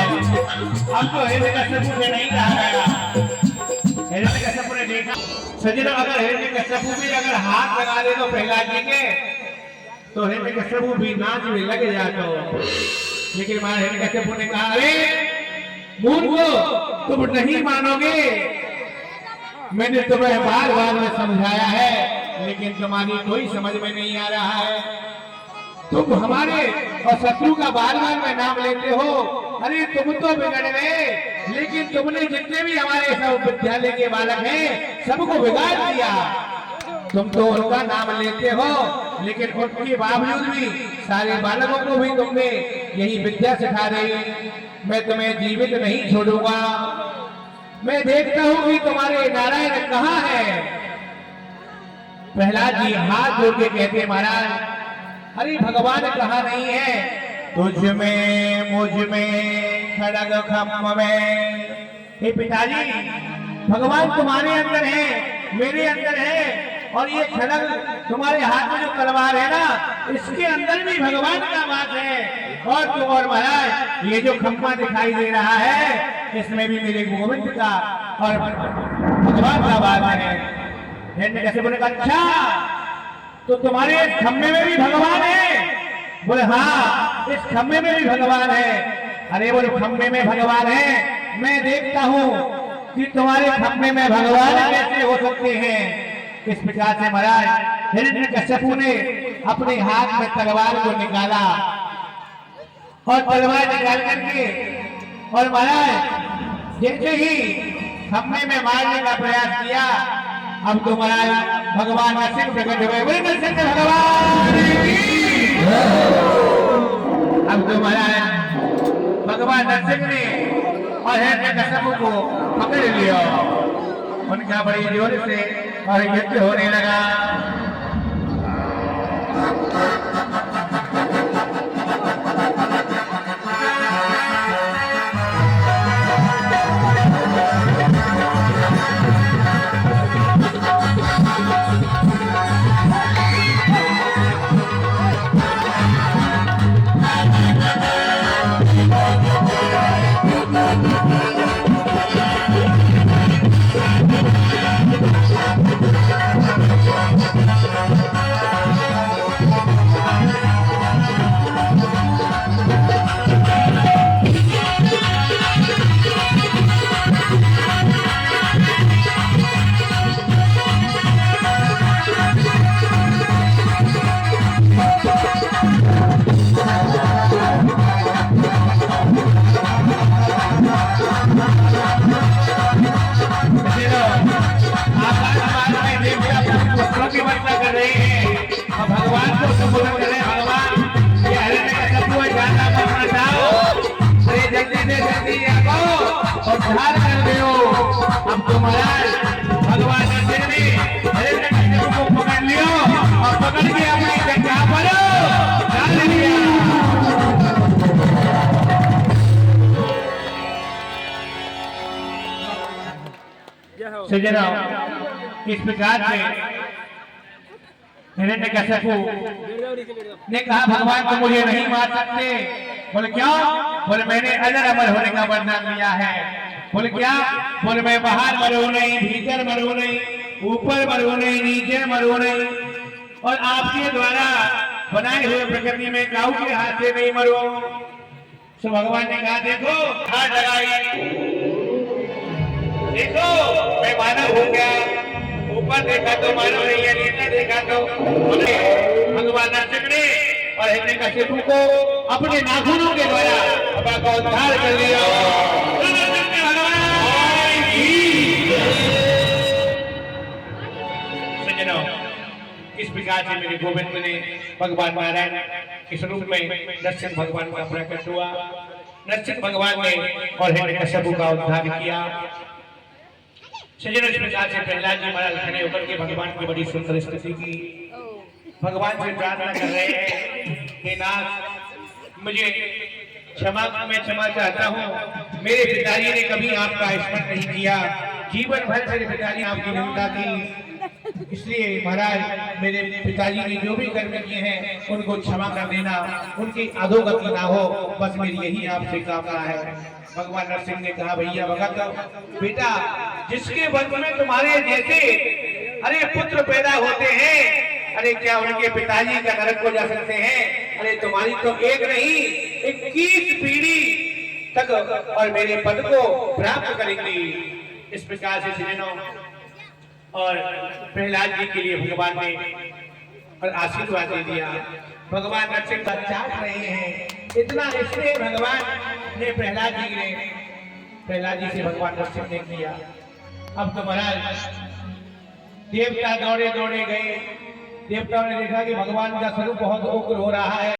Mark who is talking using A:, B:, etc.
A: अब तो हिरण्यकश्यप से नहीं रहा गया। हिरण्यकश्यप ने देखा सज्जनों, अगर हिरण्यकश्यप भी अगर हाथ लगा दे तो प्रहलाद जी के, तो हिरण्यकश्यप भी नाच में लग जाता। लेकिन महाराज हिरण्यकश्यप ने कहा, अरे मूर्खो, तुम नहीं मानोगे, मैंने तुम्हें बार बार में समझाया है, लेकिन तुम्हारी कोई समझ में नहीं आ रहा है। तुम हमारे और शत्रु का बार बार में नाम लेते हो। अरे तुम तो बिगड़ गए, लेकिन तुमने जितने भी हमारे सब विद्यालय के बालक हैं सबको बिगाड़ दिया। तुम तो उनका नाम लेते हो, लेकिन उसके बावजूद भी सारे बालकों को भी तुमने यही विद्या सिखा रही। मैं तुम्हें जीवित नहीं छोड़ूंगा। मैं देखता हूं कि तुम्हारे नारायण कहाँ है। प्रहलाद जी हाथ जोड़ के कहते, महाराज अरे भगवान कहाँ नहीं है। तुझ में मुझ में खड़ग खम्भ में। हे पिताजी, भगवान तुम्हारे अंदर है, मेरे अंदर है, और ये खड़ग तुम्हारे हाथ में जो तलवार है ना, इसके अंदर भी भगवान का वास है। और महाराज ये जो खम्भा दिखाई दे रहा है, इसमें भी मेरे गोविंद का और भगवान का वास है। कैसे बोले, अच्छा तो तुम्हारे इस खम्भे में भी भगवान है? बोले हाँ, इस खम्भे में भी भगवान है। अरे बोले खम्भे में भगवान है, मैं देखता हूँ कि तुम्हारे खम्भे में भगवान कैसे हो सकते हैं। इस प्रकार से महाराज हिरण्यकश्यप ने अपने हाथ में तलवार को निकाला, और तलवार निकाल करके और महाराज जैसे ही खम्भे में मारने का प्रयास किया, अब तो महाराज भगवान नरसिंह प्रकट हुए। बोले नरसिंह भगवान की। अब तो महाराज भगवान नरसिंह ने और हिरण्यकश्यप को पकड़ लिया। उनका बड़ी जोर से और युद्ध होने लगा। भगवान नरसिंह ने हिरण्यकश्यप को पकड़ लिया और पकड़ के अपनी जगह पर डाल दिया। सज्जनों, इस प्रकार से हिरण्यकश्यप ने कहा, भगवान तो मुझे नहीं मार सकते। बोले क्यों? बोले मैंने अजर अमर होने का वरदान दिया है। बोले क्या? बोले मैं बाहर मरू नहीं, भीतर मरू नहीं, ऊपर मरू नहीं, नीचे मरू नहीं, और आपके द्वारा बनाए हुए प्रकृति में काऊ के हाथ से नहीं मरू। तो भगवान ने कहा, देखो हाथ लगाई, देखो मैं मानव हो गया। ऊपर देखा तो मानव नहीं है, नीचे देखा तो। बोले भगवान नरसिंह ने और हिरण्यकश्यप को अपने नाखूनों के द्वारा अपना का उद्धार कर लिया। सज्जनों, इस प्रकार से मेरे गोविंद ने भगवान नारायण इस रूप में नरसिंह भगवान का प्रकट हुआ। नरसिंह भगवान ने और हिरण्यकश्यप का उद्धार किया। सज्जनों, इस प्रकार से प्रहलाद जी महाराज खड़े होकर के भगवान की बड़ी सुंदर स्तुति की। भगवान से प्रार्थना कर रहे हैं, हे नाथ मुझे क्षमा, मैं क्षमा चाहता हूँ। मेरे पिताजी ने कभी आपका स्मरण नहीं किया, जीवन भर मेरे पिताजी आपकी निंदा की, इसलिए महाराज मेरे पिताजी ने जो भी कर्म किए हैं उनको क्षमा कर देना, उनकी अधोगति ना हो, बस मेरी यही आपसे कामना है। भगवान नरसिंह ने कहा भैया भगत बेटा, जिसके वंश में तुम्हारे जैसे अरे पुत्र पैदा होते हैं, अरे क्या उनके पिताजी का नरक को जा सकते हैं? अरे तुम्हारी तो एक नहीं 21 पीढ़ी तक और मेरे पद को प्राप्त करेंगी। इस प्रकार से सज्जनों और प्रहलाद जी के लिए भगवान ने और आशीर्वाद दे दिया। भगवान नरसिंह चाट रहे हैं, इतना स्नेह भगवान ने प्रहलाद जी से भगवान नरसिंह ने किया। अब तो महाराज देवता दौड़े दौड़े गए, देवताओं ने देखा कि भगवान का स्वरूप बहुत उग्र हो रहा है।